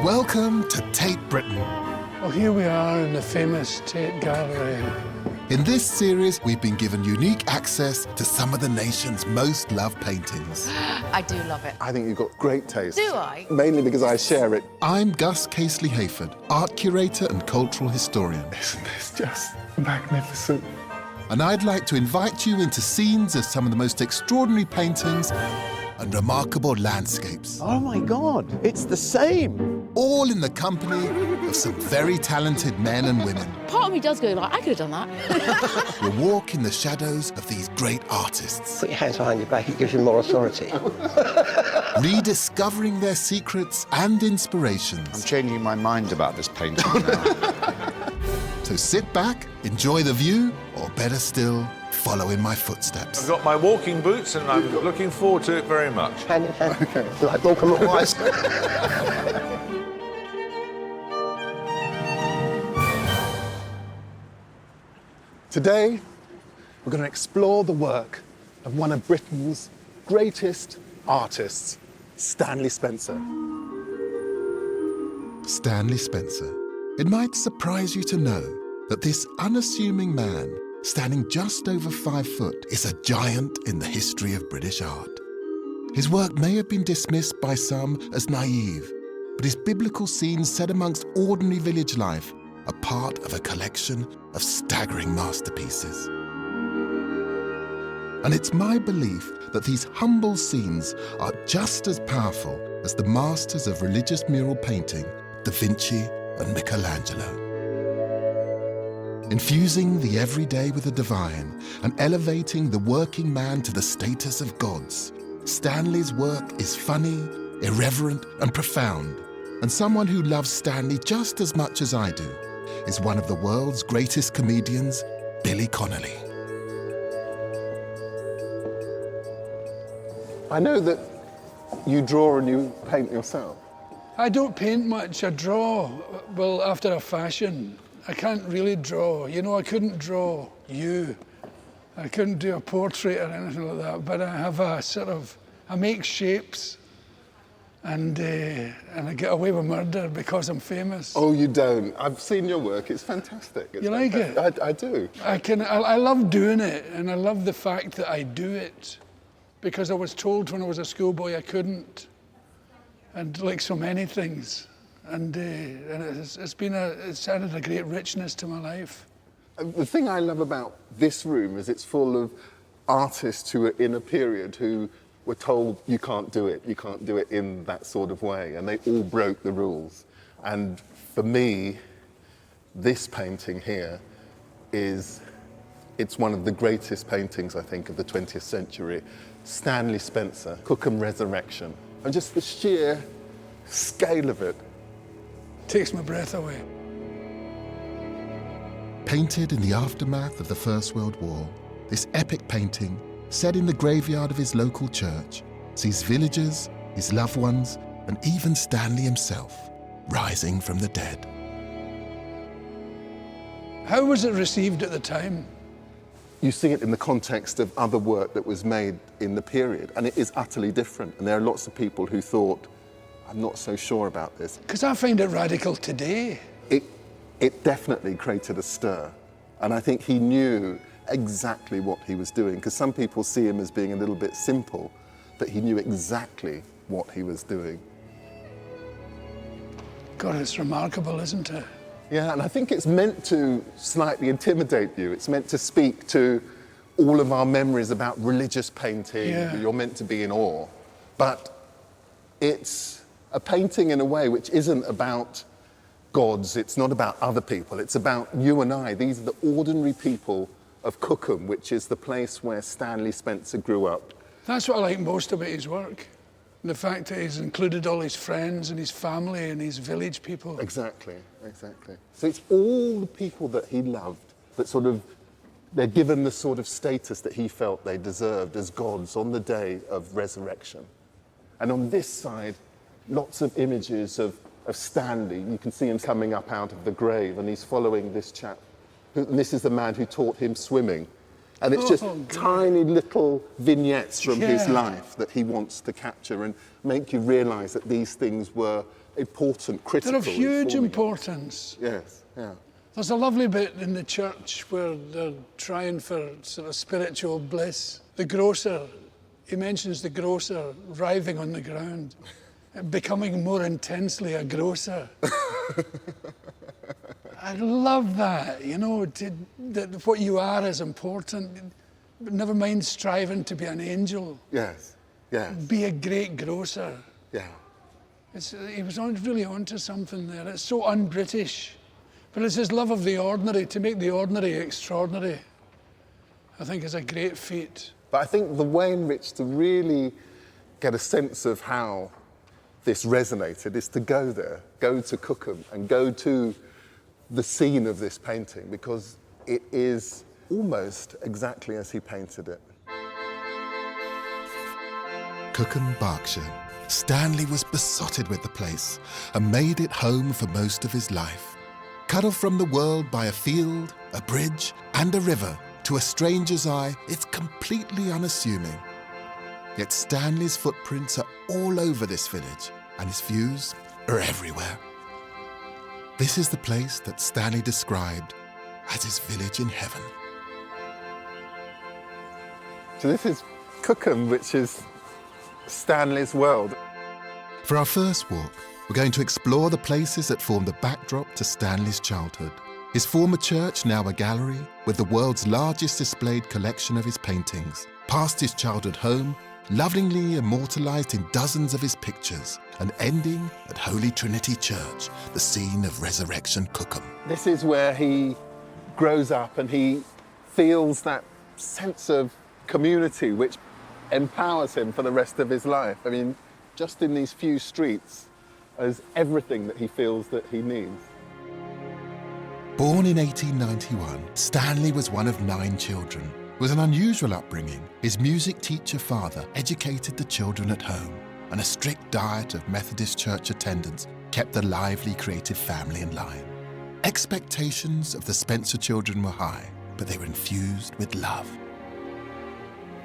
Welcome to Tate Britain. Well, here we are in the famous Tate Gallery. In this series, we've been given unique access to some of the nation's most loved paintings. I do love it. I think you've got great taste. Do I? Mainly because I share it. I'm Gus Casely-Hayford, art curator and cultural historian. Isn't this just magnificent? And I'd like to invite you into scenes of some of the most extraordinary paintings and remarkable landscapes. Oh my God, it's the same. All in the company of some very talented men and women. Part of me does go like, I could have done that. We'll walk in the shadows of these great artists, Put your hands behind your back, it gives you more authority. rediscovering their secrets and inspirations. I'm changing my mind about this painting now. So sit back, enjoy the view, or better still, follow in my footsteps. I've got my walking boots and I'm looking forward to it very much. Hand in hand, like Morecambe and Wise. Today, we're going to explore the work of one of Britain's greatest artists, Stanley Spencer. Stanley Spencer. It might surprise you to know that this unassuming man, standing just over 5 foot, is a giant in the history of British art. His work may have been dismissed by some as naive, but his biblical scenes set amongst ordinary village life are part of a collection of staggering masterpieces. And it's my belief that these humble scenes are just as powerful as the masters of religious mural painting, Da Vinci and Michelangelo. Infusing the everyday with the divine and elevating the working man to the status of gods, Stanley's work is funny, irreverent and profound. And someone who loves Stanley just as much as I do is one of the world's greatest comedians, Billy Connolly. I know that you draw and you paint yourself. I don't paint much, I draw, well, after a fashion. I can't really draw. You know, I couldn't draw you. I couldn't do a portrait or anything like that, but I have a sort of, I make shapes and I get away with murder because I'm famous. Oh, you don't. I've seen your work. It's fantastic. It's You like fantastic. it? I do. I love doing it, and I love the fact that I do it, because I was told when I was a schoolboy I couldn't, and like so many things. And it's added a great richness to my life. The thing I love about this room is it's full of artists who are in a period who were told you can't do it in that sort of way, and they all broke the rules. And for me, this painting here it's one of the greatest paintings, I think, of the 20th century. Stanley Spencer, Cookham Resurrection. And just the sheer scale of it. Takes my breath away. Painted in the aftermath of the First World War, this epic painting, set in the graveyard of his local church, sees villagers, his loved ones, and even Stanley himself rising from the dead. How was it received at the time? You see it in the context of other work that was made in the period, and it is utterly different. And there are lots of people who thought, I'm not so sure about this. Because I find it radical today. It definitely created a stir. And I think he knew exactly what he was doing, because some people see him as being a little bit simple, but he knew exactly what he was doing. God, it's remarkable, isn't it? Yeah, and I think it's meant to slightly intimidate you. It's meant to speak to all of our memories about religious painting. Yeah. You're meant to be in awe. But it's a painting in a way which isn't about gods, it's not about other people, it's about you and I. These are the ordinary people of Cookham, which is the place where Stanley Spencer grew up. That's what I like most about his work. The fact that he's included all his friends and his family and his village people. Exactly, exactly. So it's all the people that he loved that sort of, they're given the sort of status that he felt they deserved as gods on the day of resurrection. And on this side, lots of images of Stanley. You can see him coming up out of the grave, and he's following this chap. And this is the man who taught him swimming. And it's just Oh, tiny little vignettes from his Yeah. life that he wants to capture and make you realise that these things were important, critical. They're of huge informing. importance. Yes, yeah. There's a lovely bit in the church where they're trying for sort of spiritual bliss. The grocer, he mentions the grocer writhing on the ground, becoming more intensely a grocer. I love that, you know, that what you are is important. Never mind striving to be an angel. Yes, yes, Be a great grocer. yeah. He was really onto something there. It's so un-British. But it's his love of the ordinary, to make the ordinary extraordinary, I think is a great feat. But I think the way in which to really get a sense of how this resonated is to go there, go to Cookham and go to the scene of this painting, because it is almost exactly as he painted it. Cookham, Berkshire. Stanley was besotted with the place and made it home for most of his life. Cut off from the world by a field, a bridge, and a river, to a stranger's eye, it's completely unassuming. Yet Stanley's footprints are all over this village, and his views are everywhere. This is the place that Stanley described as his village in heaven. So this is Cookham, which is Stanley's world. For our first walk, we're going to explore the places that form the backdrop to Stanley's childhood. His former church, now a gallery, with the world's largest displayed collection of his paintings. Past his childhood home, lovingly immortalised in dozens of his pictures, and ending at Holy Trinity Church, the scene of Resurrection Cookham. This is where he grows up and he feels that sense of community which empowers him for the rest of his life. I mean, just in these few streets is everything that he feels that he needs. Born in 1891, Stanley was one of 9 children. It was an unusual upbringing. His music teacher father educated the children at home, and a strict diet of Methodist church attendance kept the lively creative family in line. Expectations of the Spencer children were high, but they were infused with love.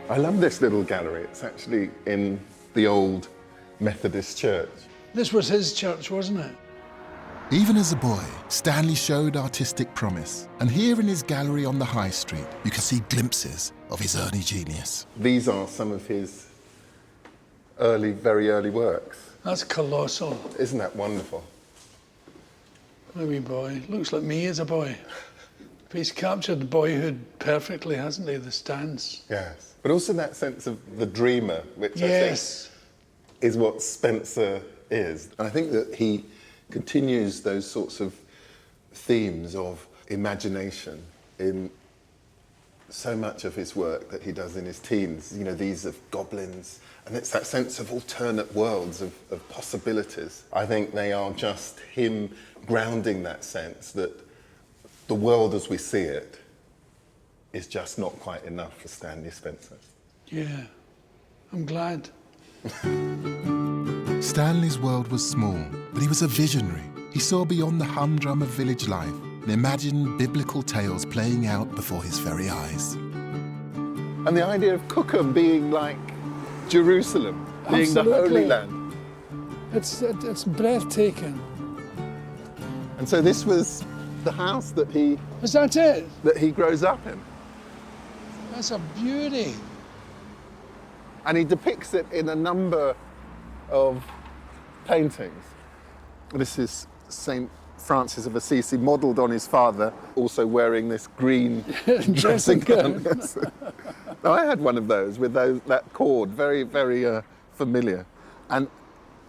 I love this little gallery. It's actually in the old Methodist church. This was his church, wasn't it? Even as a boy, Stanley showed artistic promise, and here in his gallery on the High Street, you can see glimpses of his early genius. These are some of his early, very early works. That's colossal. Isn't that wonderful? A wee boy. Looks like me as a boy. But he's captured boyhood perfectly, hasn't he? The stance. Yes. But also that sense of the dreamer, which Yes. I think is what Spencer is. And I think that he continues those sorts of themes of imagination in so much of his work that he does in his teens. You know, these of goblins, and it's that sense of alternate worlds, of possibilities. I think they are just him grounding that sense that the world as we see it is just not quite enough for Stanley Spencer. Yeah. I'm glad. Stanley's world was small, but he was a visionary. He saw beyond the humdrum of village life and imagined biblical tales playing out before his very eyes. And the idea of Cookham being like Jerusalem, being the Holy Absolutely. Land. It's breathtaking. And so this was the house that he Is that it? grows up in. That's a beauty. And he depicts it in a number of paintings. This is St. Francis of Assisi, modelled on his father, also wearing this green dressing gown. Yes. Now, I had one of those with that cord, very, very familiar. And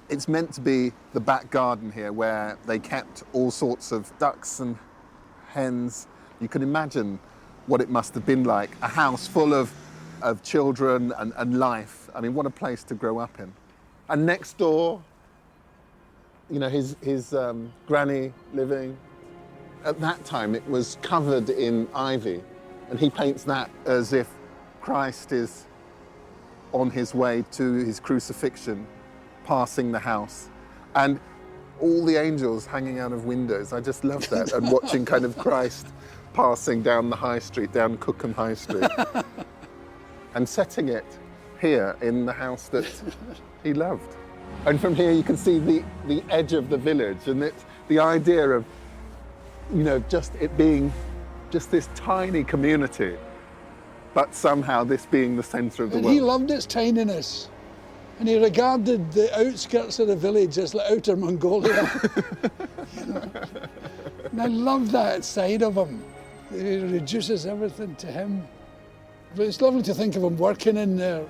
it's meant to be the back garden here where they kept all sorts of ducks and hens. You can imagine what it must have been like, a house full of children and life. I mean, what a place to grow up in. And next door, you know, his granny living. At that time, it was covered in ivy, and he paints that as if Christ is on his way to his crucifixion, passing the house, and all the angels hanging out of windows. I just love that, and watching kind of Christ passing down the high street, down Cookham High Street, and setting it here in the house that he loved. And from here you can see the edge of the village, and it's the idea of, you know, just it being just this tiny community, but somehow this being the centre of the And world. he loved its tininess. And he regarded the outskirts of the village as like outer Mongolia. You know? And I love that side of him. He reduces everything to him. But it's lovely to think of him working in there.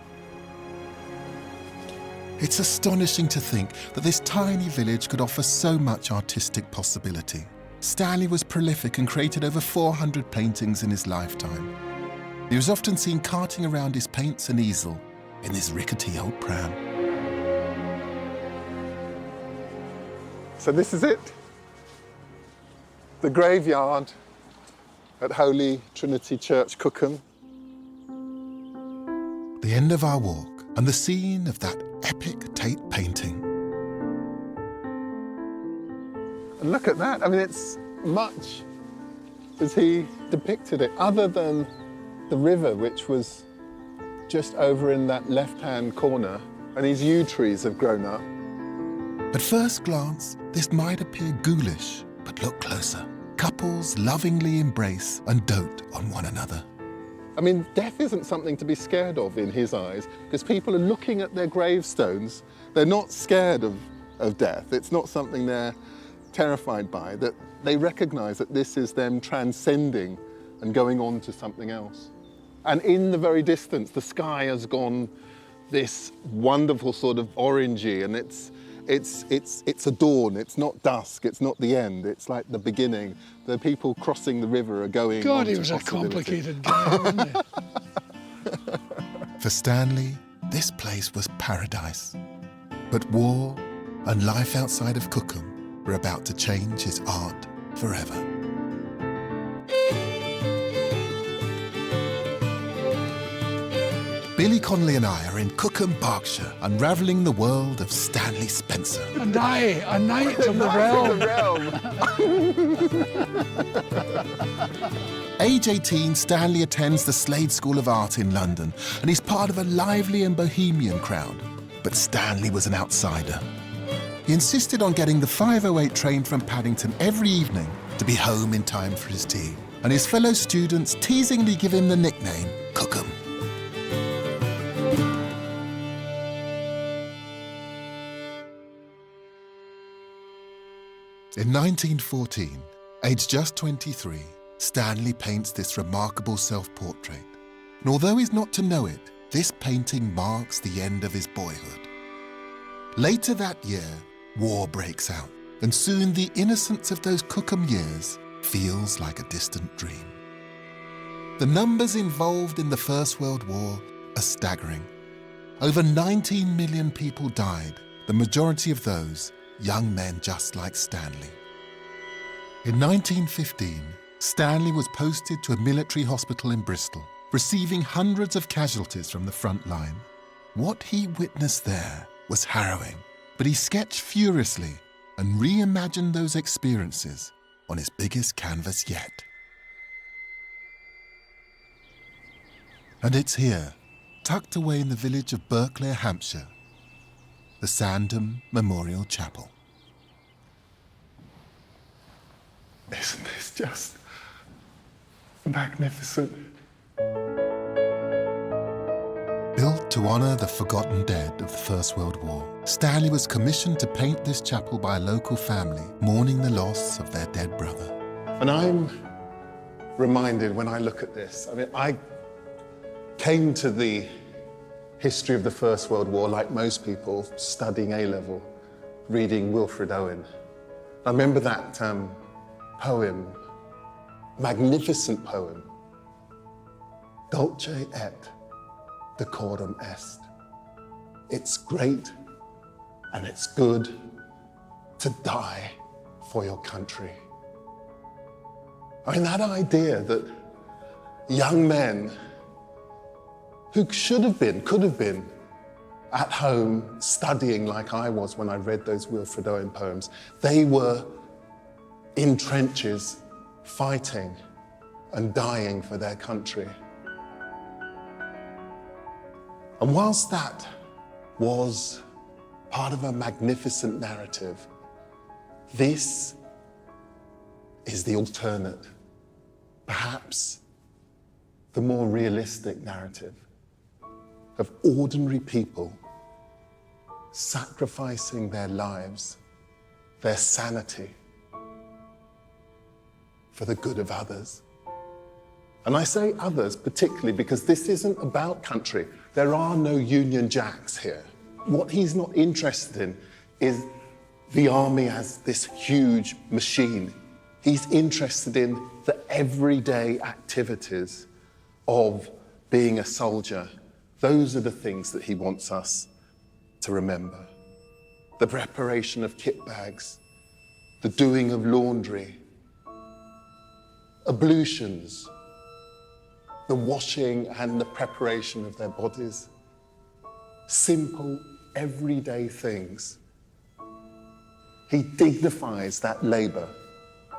It's astonishing to think that this tiny village could offer so much artistic possibility. Stanley was prolific and created over 400 paintings in his lifetime. He was often seen carting around his paints and easel in his rickety old pram. So this is it. The graveyard at Holy Trinity Church, Cookham. The end of our walk and the scene of that epic Tate painting. And look at that. I mean, it's much as he depicted it, other than the river, which was just over in that left-hand corner, and these yew trees have grown up. At first glance, this might appear ghoulish, but look closer. Couples lovingly embrace and dote on one another. I mean, death isn't something to be scared of in his eyes, because people are looking at their gravestones. They're not scared of death. It's not something they're terrified by, that they recognise that this is them transcending and going on to something else. And in the very distance, the sky has gone this wonderful sort of orangey, and it's a dawn. It's not dusk. It's not the end. It's like the beginning. The people crossing the river are going. God, on he to was a possibility. complicated guy, wasn't he? For Stanley, this place was paradise. But war and life outside of Cookham were about to change his art forever. Billy Connolly and I are in Cookham, Berkshire, unravelling the world of Stanley Spencer. And I, a knight of the realm. Age 18, Stanley attends the Slade School of Art in London, and he's part of a lively and bohemian crowd. But Stanley was an outsider. He insisted on getting the 5:08 train from Paddington every evening to be home in time for his tea. And his fellow students teasingly give him the nickname Cookham. In 1914, aged just 23, Stanley paints this remarkable self-portrait. And although he's not to know it, this painting marks the end of his boyhood. Later that year, war breaks out, and soon the innocence of those Cookham years feels like a distant dream. The numbers involved in the First World War are staggering. Over 19 million people died, the majority of those young men just like Stanley. In 1915, Stanley was posted to a military hospital in Bristol, receiving hundreds of casualties from the front line. What he witnessed there was harrowing, but he sketched furiously and reimagined those experiences on his biggest canvas yet. And it's here, tucked away in the village of Berkeley, Hampshire, the Sandham Memorial Chapel. Isn't this just magnificent? Built to honour the forgotten dead of the First World War, Stanley was commissioned to paint this chapel by a local family mourning the loss of their dead brother. And I'm reminded when I look at this, I mean, I came to the history of the First World War like most people, studying A-level, reading Wilfred Owen. I remember that poem, magnificent poem, Dulce et decorum est. It's great and it's good to die for your country. I mean, that idea that young men who could have been at home studying like I was when I read those Wilfred Owen poems, they were in trenches fighting and dying for their country. And whilst that was part of a magnificent narrative, this is the alternate, perhaps the more realistic narrative of ordinary people sacrificing their lives, their sanity, for the good of others. And I say others particularly because this isn't about country. There are no Union Jacks here. What he's not interested in is the army as this huge machine. He's interested in the everyday activities of being a soldier. Those are the things that he wants us to remember. The preparation of kit bags, the doing of laundry, ablutions, the washing and the preparation of their bodies. Simple, everyday things. He dignifies that labour,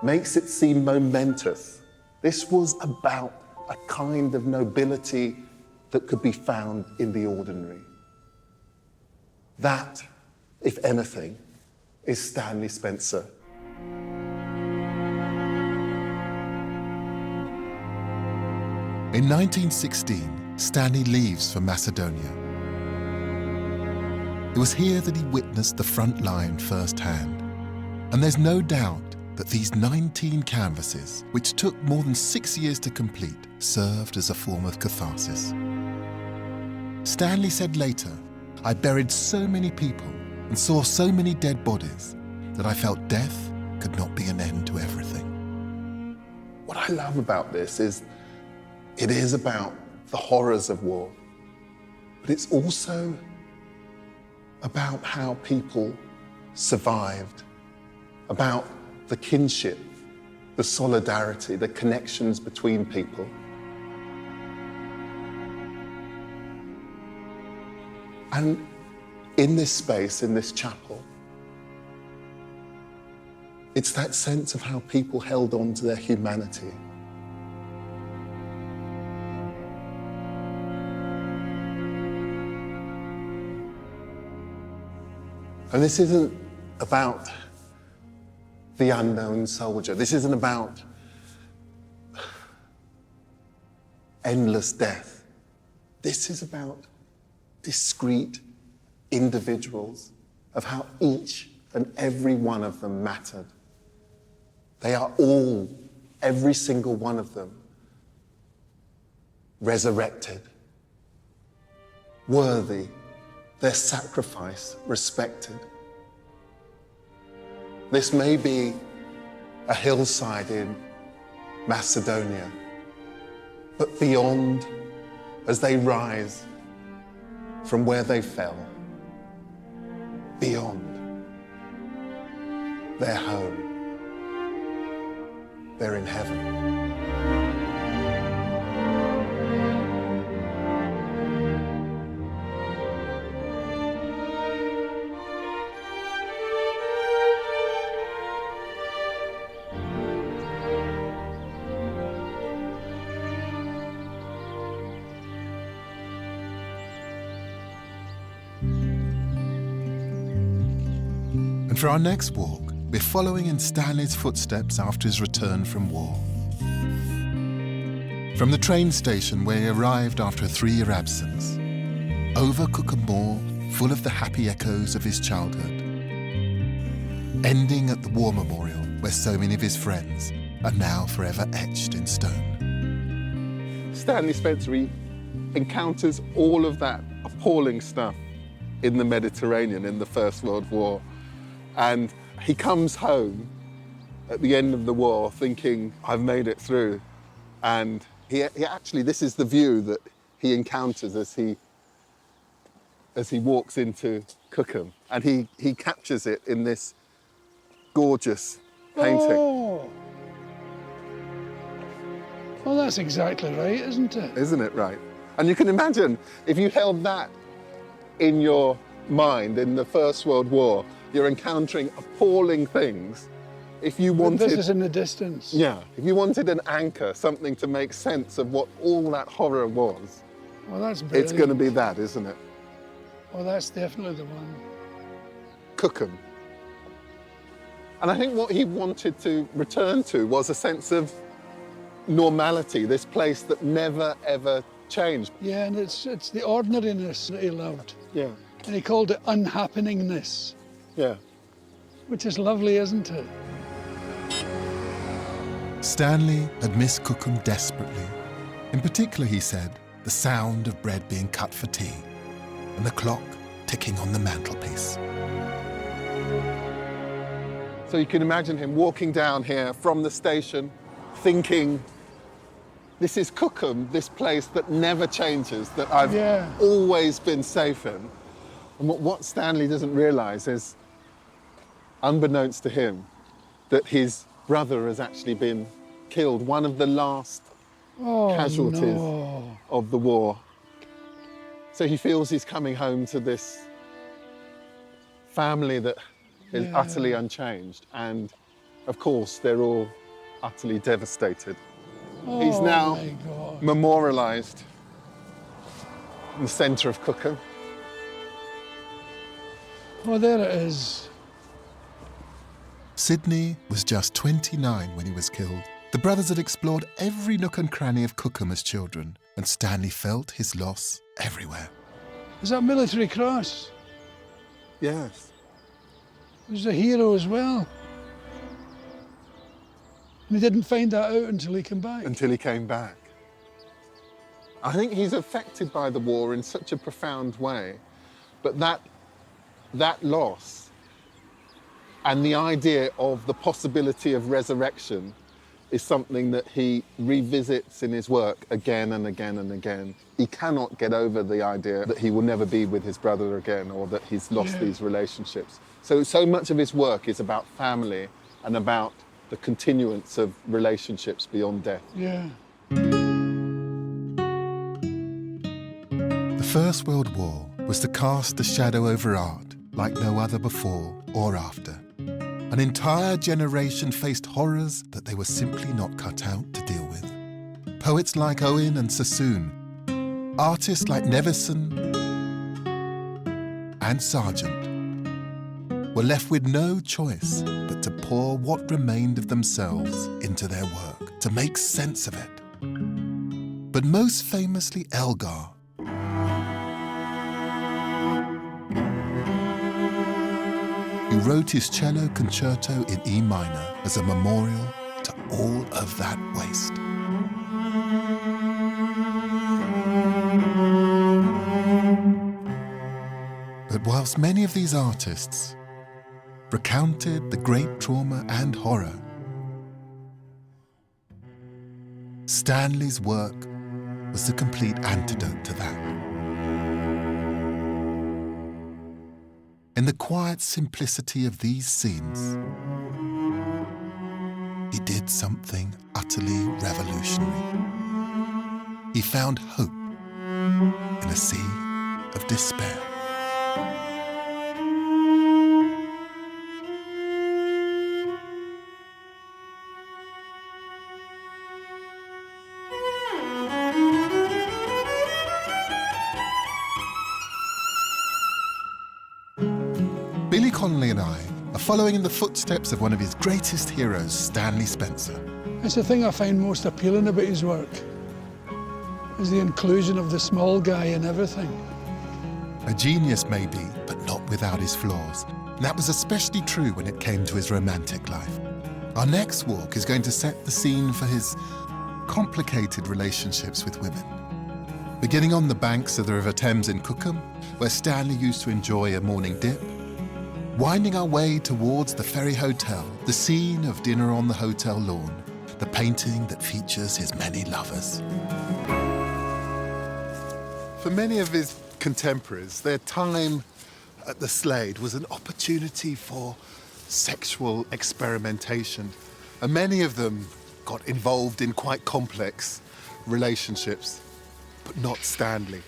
makes it seem momentous. This was about a kind of nobility that could be found in the ordinary. That, if anything, is Stanley Spencer. In 1916, Stanley leaves for Macedonia. It was here that he witnessed the front line firsthand. And there's no doubt that these 19 canvases, which took more than 6 years to complete, served as a form of catharsis. Stanley said later, "I buried so many people and saw so many dead bodies that I felt death could not be an end to everything." What I love about this is it is about the horrors of war, but it's also about how people survived, about the kinship, the solidarity, the connections between people. And in this space, in this chapel, it's that sense of how people held on to their humanity. And this isn't about the unknown soldier. This isn't about endless death. This is about discrete individuals, of how each and every one of them mattered. They are all, every single one of them, resurrected, worthy, their sacrifice respected. This may be a hillside in Macedonia, but beyond, as they rise from where they fell, beyond, their home, they're in heaven. And for our next walk, we're following in Stanley's footsteps after his return from war. From the train station where he arrived after a 3-year absence, over Cookham Moor, full of the happy echoes of his childhood, ending at the War Memorial where so many of his friends are now forever etched in stone. Stanley Spencer, he encounters all of that appalling stuff in the Mediterranean in the First World War. And he comes home at the end of the war thinking, I've made it through. And he actually, this is the view that he encounters as he walks into Cookham. And he captures it in this gorgeous painting. Oh. Well, that's exactly right, isn't it? Isn't it right? And you can imagine, if you held that in your mind in the First World War, you're encountering appalling things, If you wanted... This is in the distance. Yeah, if you wanted an anchor, something to make sense of what all that horror was, Oh, that's brilliant. it's going to be that, isn't it? Oh, that's definitely the one. Cookham. And I think what he wanted to return to was a sense of normality, this place that never, ever changed. Yeah, and it's the ordinariness that he loved. Yeah, And he called it unhappeningness, yeah. which is lovely, isn't it? Stanley had missed Cookham desperately. In particular, he said, the sound of bread being cut for tea and the clock ticking on the mantelpiece. So you can imagine him walking down here from the station, thinking, this is Cookham, this place that never changes, that I've always been safe in. And what Stanley doesn't realise is, unbeknownst to him, that his brother has actually been killed, one of the last casualties of the war. So he feels he's coming home to this family that is utterly unchanged. And of course, they're all utterly devastated. He's now memorialised in the centre of Cookham. Oh, there it is. Sidney was just 29 when he was killed. The brothers had explored every nook and cranny of Cookham as children, and Stanley felt his loss everywhere. Is that military cross? Yes. He was a hero as well. And he didn't find that out until he came back. Until he came back. I think he's affected by the war in such a profound way, but that loss and the idea of the possibility of resurrection is something that he revisits in his work again and again and again. He cannot get over the idea that he will never be with his brother again, or that he's lost these relationships. So much of his work is about family and about the continuance of relationships beyond death. Yeah. The First World War was to cast a shadow over art like no other before or after. An entire generation faced horrors that they were simply not cut out to deal with. Poets like Owen and Sassoon, artists like Nevison and Sargent were left with no choice but to pour what remained of themselves into their work, to make sense of it. But most famously Elgar, who wrote his cello concerto in E minor as a memorial to all of that waste. But whilst many of these artists recounted the great trauma and horror, Stanley's work was the complete antidote to that. In the quiet simplicity of these scenes, he did something utterly revolutionary. He found hope in a sea of despair. Billy Connolly and I are following in the footsteps of one of his greatest heroes, Stanley Spencer. It's the thing I find most appealing about his work, is the inclusion of the small guy in everything. A genius maybe, but not without his flaws. And that was especially true when it came to his romantic life. Our next walk is going to set the scene for his complicated relationships with women. Beginning on the banks of the River Thames in Cookham, where Stanley used to enjoy a morning dip, winding our way towards the Ferry Hotel, the scene of dinner on the hotel lawn, the painting that features his many lovers. For many of his contemporaries, their time at the Slade was an opportunity for sexual experimentation, and many of them got involved in quite complex relationships, but not Stanley.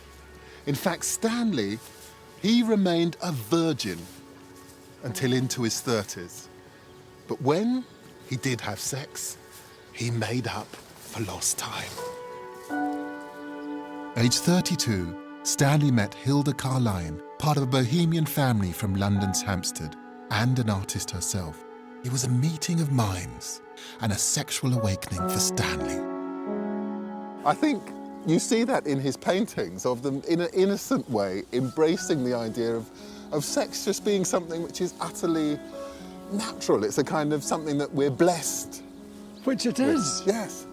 In fact, Stanley, he remained a virgin until into his 30s. But when he did have sex, he made up for lost time. Aged 32, Stanley met Hilda Carline, part of a bohemian family from London's Hampstead, and an artist herself. It was a meeting of minds and a sexual awakening for Stanley. I think you see that in his paintings, of them in an innocent way, embracing the idea of sex just being something which is utterly natural. It's a kind of something that we're blessed. Which it is. Yes.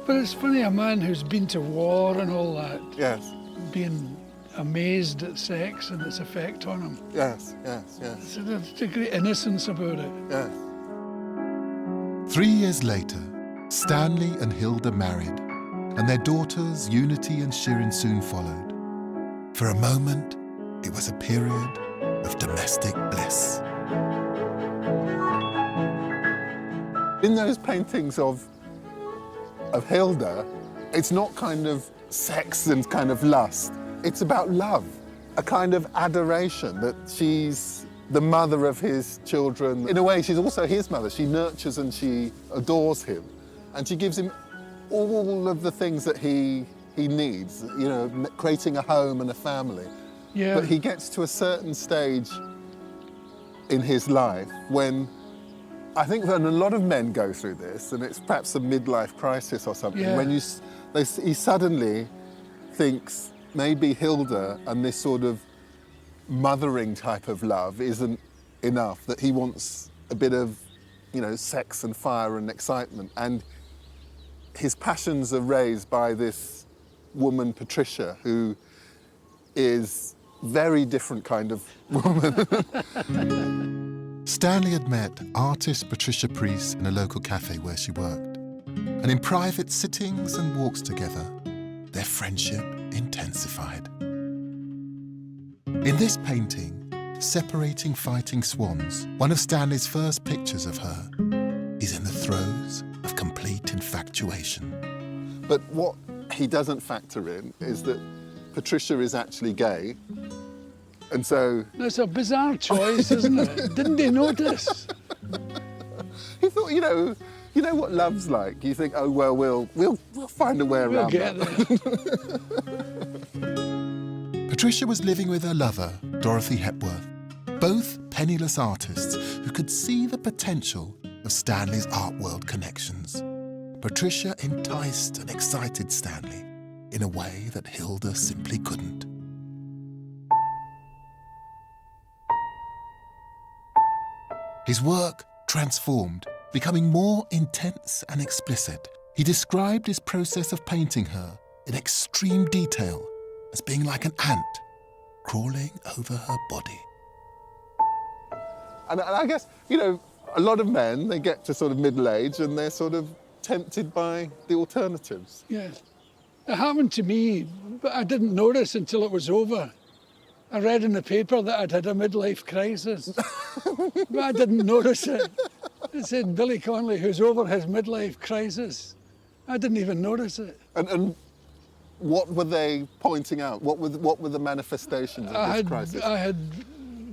But it's funny, a man who's been to war and all that, Yes. being amazed at sex and its effect on him. Yes, yes, yes, So there's a great innocence about it. yes. 3 years later, Stanley and Hilda married, and their daughters Unity and Shirin soon followed. For a moment, it was a period of domestic bliss. In those paintings of Hilda, it's not kind of sex and kind of lust. It's about love, a kind of adoration that she's the mother of his children. In a way, she's also his mother. She nurtures and she adores him. And she gives him all of the things that he needs, you know, creating a home and a family. Yeah. But he gets to a certain stage in his life when I think that a lot of men go through this, and it's perhaps a midlife crisis or something, Yeah. when he suddenly thinks maybe Hilda and this sort of mothering type of love isn't enough, that he wants a bit of, you know, sex and fire and excitement. And his passions are raised by this woman, Patricia, who is very different kind of woman. Stanley had met artist Patricia Priest in a local cafe where she worked. And in private sittings and walks together, their friendship intensified. In this painting, Separating Fighting Swans, one of Stanley's first pictures of her, is in the throes of complete infatuation. But what he doesn't factor in is that Patricia is actually gay. And so That's a bizarre choice, isn't it? Didn't he notice? he thought, you know what love's like. You think, oh well, we'll find a way We'll around get that. there. Patricia was living with her lover, Dorothy Hepworth, both penniless artists who could see the potential of Stanley's art world connections. Patricia enticed and excited Stanley in a way that Hilda simply couldn't. His work transformed, becoming more intense and explicit. He described his process of painting her in extreme detail as being like an ant crawling over her body. And I guess, you know, a lot of men, they get to sort of middle age and they're sort of tempted by the alternatives. Yes. It happened to me, but I didn't notice until it was over. I read in the paper that I'd had a midlife crisis, but I didn't notice it. It said Billy Connolly, who's over his midlife crisis. I didn't even notice it. And what were they pointing out? What were the manifestations of this crisis? I had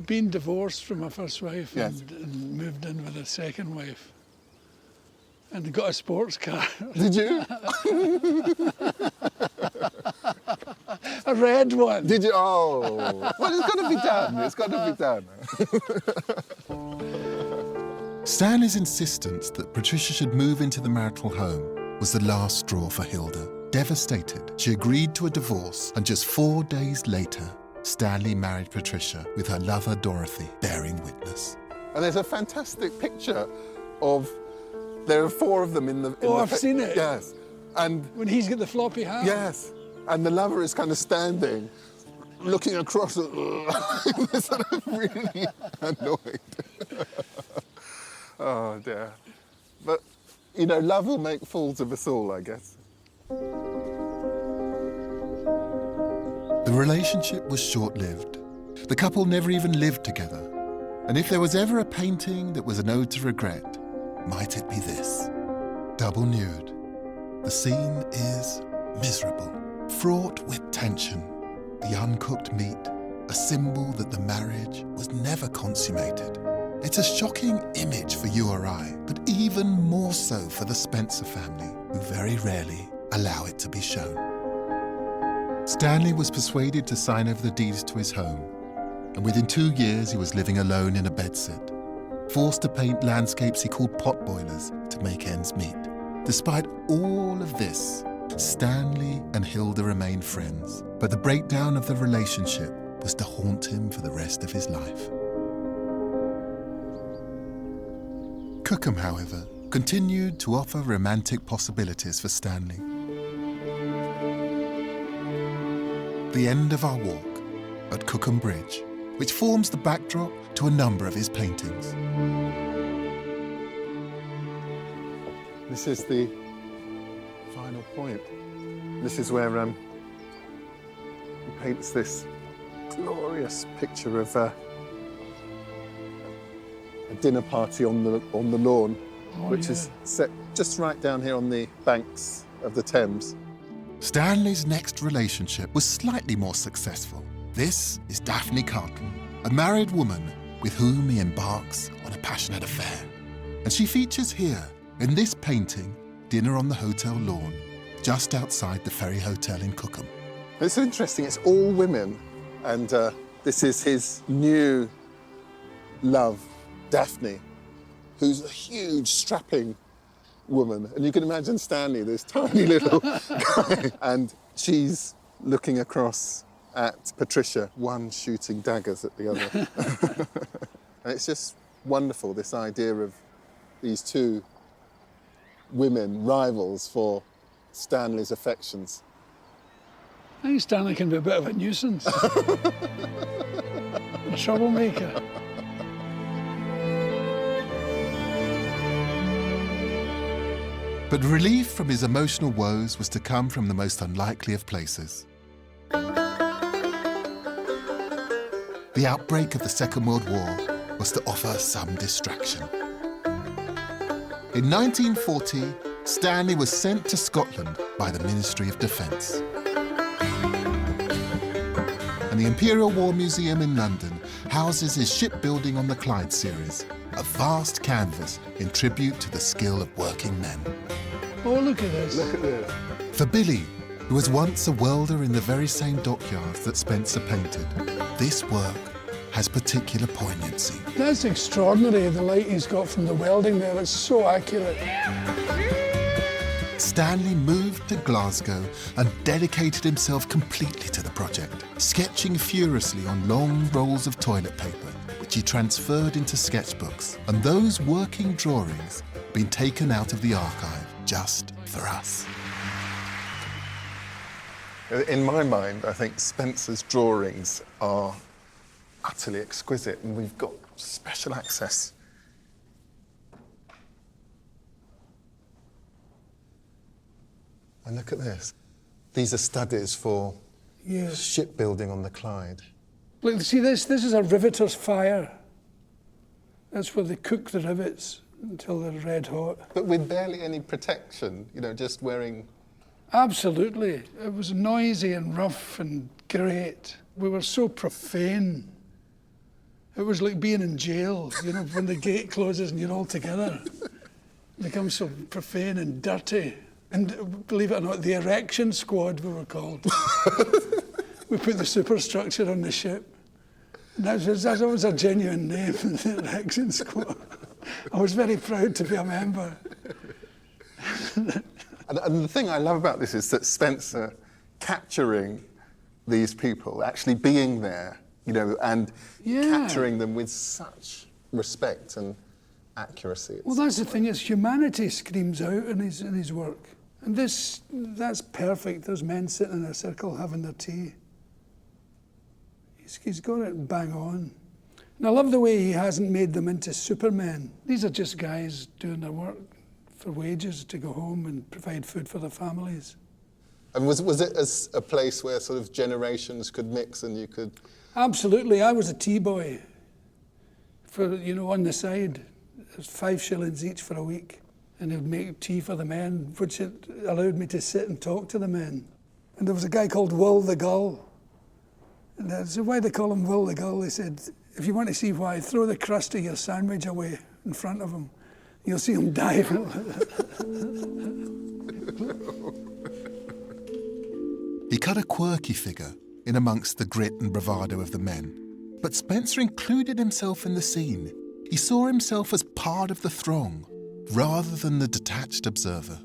been divorced from my first wife Yes. and moved in with a second wife and got a sports car. Did you? A red one. Did you? Oh, well, it's got to be done. It's got to be done. Stanley's insistence that Patricia should move into the marital home was the last straw for Hilda. Devastated, she agreed to a divorce, and just 4 days later, Stanley married Patricia with her lover Dorothy bearing witness. And there's a fantastic picture of, there are 4 of them in the... I've seen it. Yes. And When he's got the floppy hat. yes, and the lover is kind of standing, looking across at sort of really annoyed. Oh dear. But, you know, love will make fools of us all, I guess. The relationship was short-lived. The couple never even lived together. And if there was ever a painting that was an ode to regret, might it be this? Double nude. The scene is miserable, fraught with tension. The uncooked meat, a symbol that the marriage was never consummated. It's a shocking image for you or I, but even more so for the Spencer family, who very rarely allow it to be shown. Stanley was persuaded to sign over the deeds to his home, and within 2 years he was living alone in a bedsit, forced to paint landscapes he called potboilers to make ends meet. Despite all of this, Stanley and Hilda remained friends, but the breakdown of the relationship was to haunt him for the rest of his life. Cookham, however, continued to offer romantic possibilities for Stanley. The end of our walk at Cookham Bridge, which forms the backdrop to a number of his paintings. This is the final point. This is where he paints this glorious picture of a dinner party on the lawn, which is set just right down here on the banks of the Thames. Stanley's next relationship was slightly more successful. This is Daphne Carton, a married woman with whom he embarks on a passionate affair. And she features here in this painting, Dinner on the Hotel Lawn, just outside the Ferry Hotel in Cookham. It's so interesting, it's all women, and this is his new love, Daphne, who's a huge, strapping woman. And you can imagine Stanley, this tiny little guy, and she's looking across at Patricia, one shooting daggers at the other. And it's just wonderful, this idea of these two women, rivals for Stanley's affections. I think Stanley can be a bit of a nuisance. A troublemaker. But relief from his emotional woes was to come from the most unlikely of places. The outbreak of the Second World War was to offer some distraction. In 1940, Stanley was sent to Scotland by the Ministry of Defence. And the Imperial War Museum in London houses his Shipbuilding on the Clyde series, a vast canvas in tribute to the skill of working men. Oh, look at this. Look at this. For Billy, who was once a welder in the very same dockyards that Spencer painted, this work has particular poignancy. That's extraordinary, the light he's got from the welding there. It's so accurate. Stanley moved to Glasgow and dedicated himself completely to the project, sketching furiously on long rolls of toilet paper, which he transferred into sketchbooks, and those working drawings been taken out of the archive just for us. In my mind, I think Spencer's drawings are utterly exquisite, and we've got special access. And look at this. These are studies for shipbuilding on the Clyde. Look, see this? This is a riveter's fire. That's where they cook the rivets until they're red hot. But with barely any protection, you know, just wearing... Absolutely. It was noisy and rough and great. We were so profane. It was like being in jail, you know, when the gate closes and you're all together. It becomes so profane and dirty. And believe it or not, the erection squad, we were called. We put the superstructure on the ship. And that was a genuine name, the erection squad. I was very proud to be a member. And the thing I love about this is that Spencer capturing these people, actually being there, you know, and capturing them with such respect and accuracy. Well, that's the thing, is humanity screams out in his work. And that's perfect. Those men sitting in a circle having their tea. He's got it bang on. And I love the way he hasn't made them into supermen. These are just guys doing their work for wages to go home and provide food for their families. And was it a place where sort of generations could mix and you could... Absolutely. I was a tea boy for, you know, on the side. It was 5 shillings each for a week. And they'd make tea for the men, which it allowed me to sit and talk to the men. And there was a guy called Will the Gull. And I said, why they call him Will the Gull? They said, If you want to see why, throw the crust of your sandwich away in front of him. You'll see him dive. He cut a quirky figure in amongst the grit and bravado of the men. But Spencer included himself in the scene. He saw himself as part of the throng, rather than the detached observer.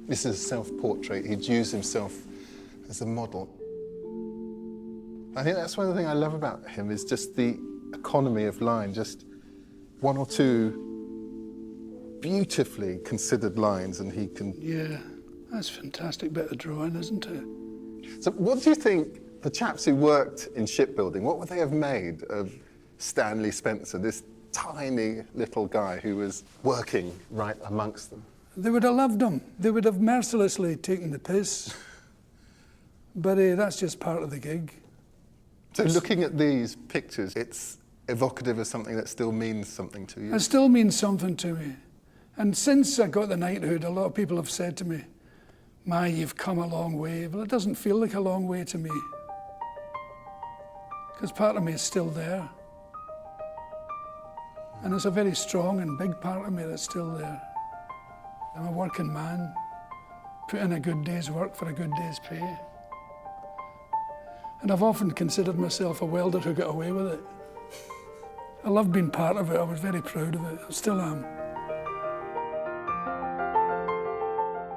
This is a self-portrait. He'd use himself as a model. I think that's one of the things I love about him, is just the economy of line, just one or two beautifully considered lines, and he can... Yeah, that's a fantastic bit of drawing, isn't it? So what do you think the chaps who worked in shipbuilding, what would they have made of Stanley Spencer, this tiny little guy who was working right amongst them? They would have loved him. They would have mercilessly taken the piss. But that's just part of the gig. So looking at these pictures, it's evocative of something that still means something to you? It still means something to me. And since I got the knighthood, a lot of people have said to me, "My, you've come a long way." Well, it doesn't feel like a long way to me, because part of me is still there. And it's a very strong and big part of me that's still there. I'm a working man, put in a good day's work for a good day's pay. And I've often considered myself a welder who got away with it. I love being part of it. I was very proud of it. I still am.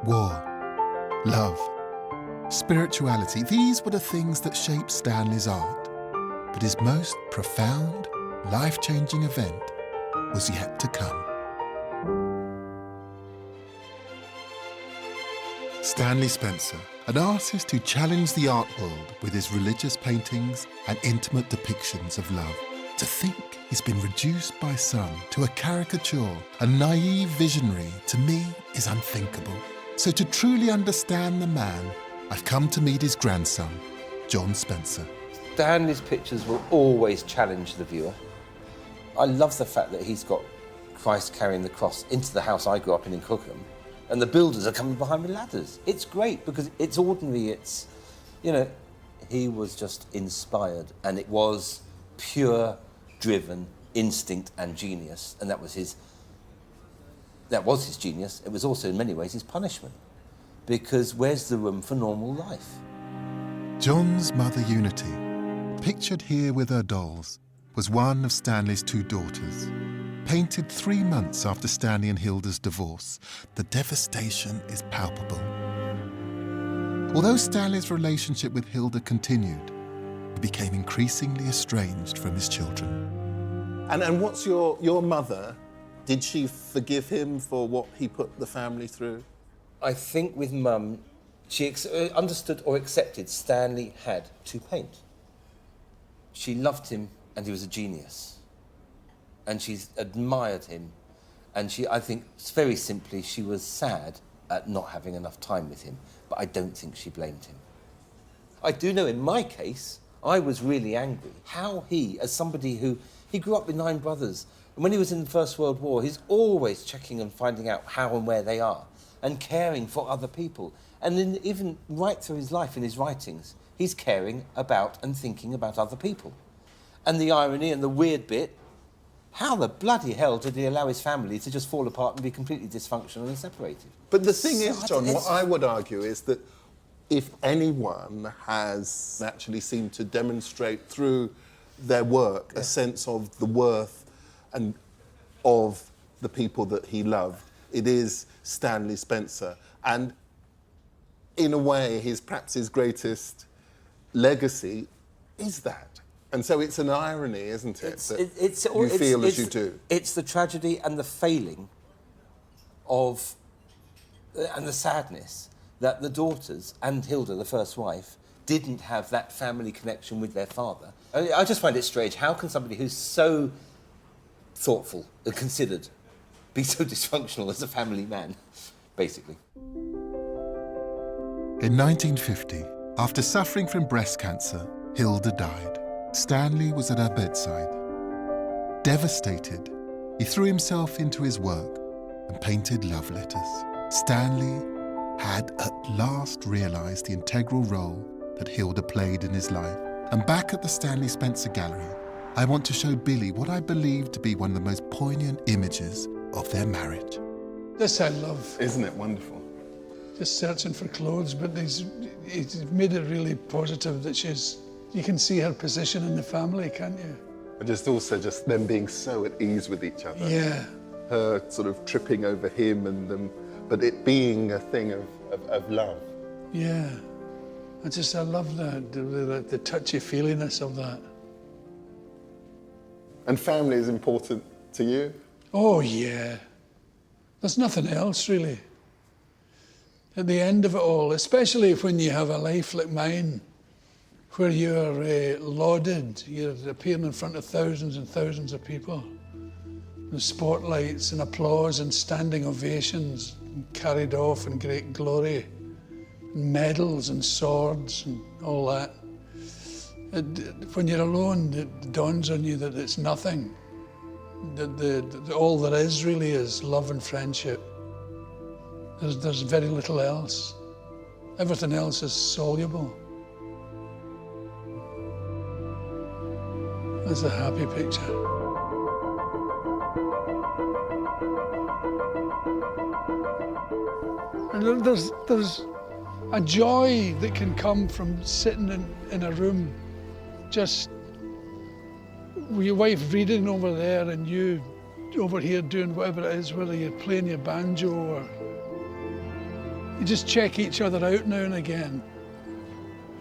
War, love, spirituality, these were the things that shaped Stanley's art. But his most profound, life-changing event was yet to come. Stanley Spencer, an artist who challenged the art world with his religious paintings and intimate depictions of love. To think he's been reduced by some to a caricature, a naive visionary, to me is unthinkable. So to truly understand the man, I've come to meet his grandson, John Spencer. Stanley's pictures will always challenge the viewer. I love the fact that he's got Christ carrying the cross into the house I grew up in Cookham, and the builders are coming behind with ladders. It's great because it's ordinary, it's, you know, he was just inspired, and it was pure, driven instinct and genius, and that was his genius. It was also in many ways his punishment, because where's the room for normal life? John's mother Unity, pictured here with her dolls, was one of Stanley's two daughters. Painted 3 months after Stanley and Hilda's divorce, the devastation is palpable. Although Stanley's relationship with Hilda continued, he became increasingly estranged from his children. And what's your mother? Did she forgive him for what he put the family through? I think with Mum, she understood or accepted Stanley had to paint. She loved him and he was a genius. And she admired him. And I think, very simply, she was sad at not having enough time with him. But I don't think she blamed him. I do know in my case, I was really angry. How he, as somebody who, he grew up with 9 brothers, and when he was in the First World War, he's always checking and finding out how and where they are, and caring for other people. And then even right through his life in his writings, he's caring about and thinking about other people. And the irony and the weird bit, how the bloody hell did he allow his family to just fall apart and be completely dysfunctional and separated? But the thing is, John, what I would argue is that if anyone has actually seemed to demonstrate through their work a sense of the worth and of the people that he loved, it is Stanley Spencer. And in a way, perhaps his greatest legacy is that. And so it's an irony, isn't it, you feel as you do? It's the tragedy and the failing of, and the sadness that the daughters and Hilda, the first wife, didn't have that family connection with their father. I just find it strange. How can somebody who's so thoughtful and considered be so dysfunctional as a family man, basically? In 1950, after suffering from breast cancer, Hilda died. Stanley was at her bedside. Devastated, he threw himself into his work and painted love letters. Stanley had at last realised the integral role that Hilda played in his life. And back at the Stanley Spencer Gallery, I want to show Billy what I believe to be one of the most poignant images of their marriage. This I love. Isn't it wonderful? Just searching for clothes, but he's made it really positive that you can see her position in the family, can't you? And just them being so at ease with each other. Yeah. Her sort of tripping over him and them, but it being a thing of love. Yeah. I love that, the touchy-feeliness of that. And family is important to you? Oh, yeah. There's nothing else, really. At the end of it all, especially when you have a life like mine, where you're lauded, you're appearing in front of thousands and thousands of people, and spotlights and applause and standing ovations, and carried off in great glory, and medals and swords and all that. When you're alone, it dawns on you that it's nothing. That all there is really is love and friendship. There's very little else. Everything else is soluble. That's a happy picture. And there's a joy that can come from sitting in a room, just with your wife reading over there and you over here doing whatever it is, whether you're playing your banjo or you just check each other out now and again.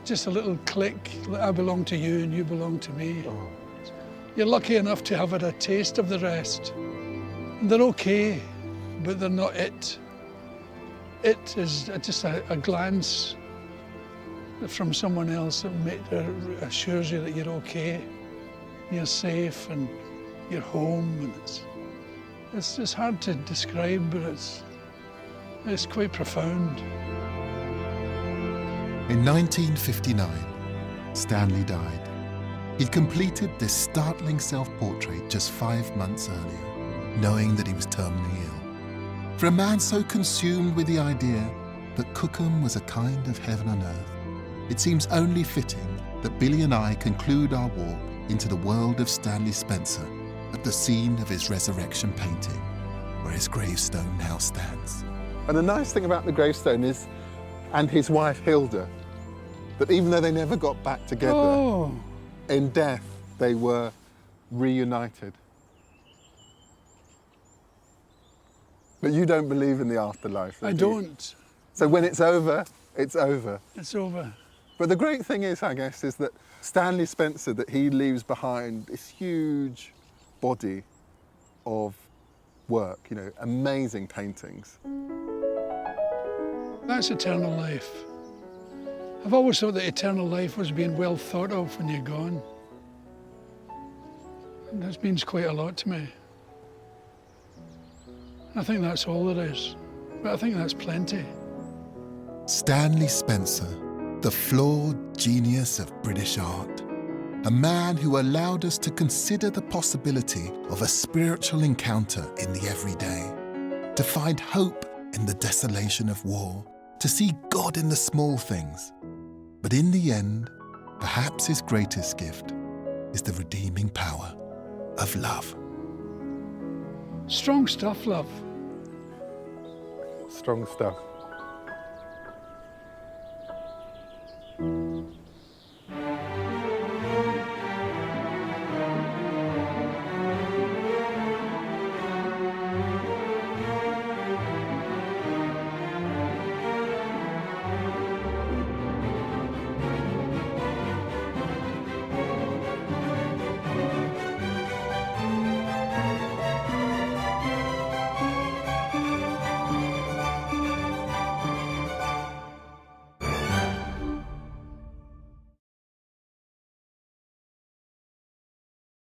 Just a little click, I belong to you and you belong to me. Oh. You're lucky enough to have had a taste of the rest. And they're okay, but they're not it. It is just a glance from someone else that assures you that you're okay, you're safe and you're home. And it's just hard to describe, but it's quite profound. In 1959, Stanley died. He'd completed this startling self-portrait just 5 months earlier, knowing that he was terminally ill. For a man so consumed with the idea that Cookham was a kind of heaven on earth, it seems only fitting that Billy and I conclude our walk into the world of Stanley Spencer at the scene of his resurrection painting, where his gravestone now stands. And the nice thing about the gravestone is, and his wife Hilda, that even though they never got back together, in death they were reunited. But you don't believe in the afterlife, I don't. So when it's over, it's over. It's over. But the great thing is, I guess, is that Stanley Spencer, that he leaves behind this huge body of work, you know, amazing paintings. That's eternal life. I've always thought that eternal life was being well thought of when you're gone. And that means quite a lot to me. I think that's all there is, but I think that's plenty. Stanley Spencer, the flawed genius of British art. A man who allowed us to consider the possibility of a spiritual encounter in the everyday, to find hope in the desolation of war, to see God in the small things. But in the end, perhaps his greatest gift is the redeeming power of love. Strong stuff, love. Strong stuff.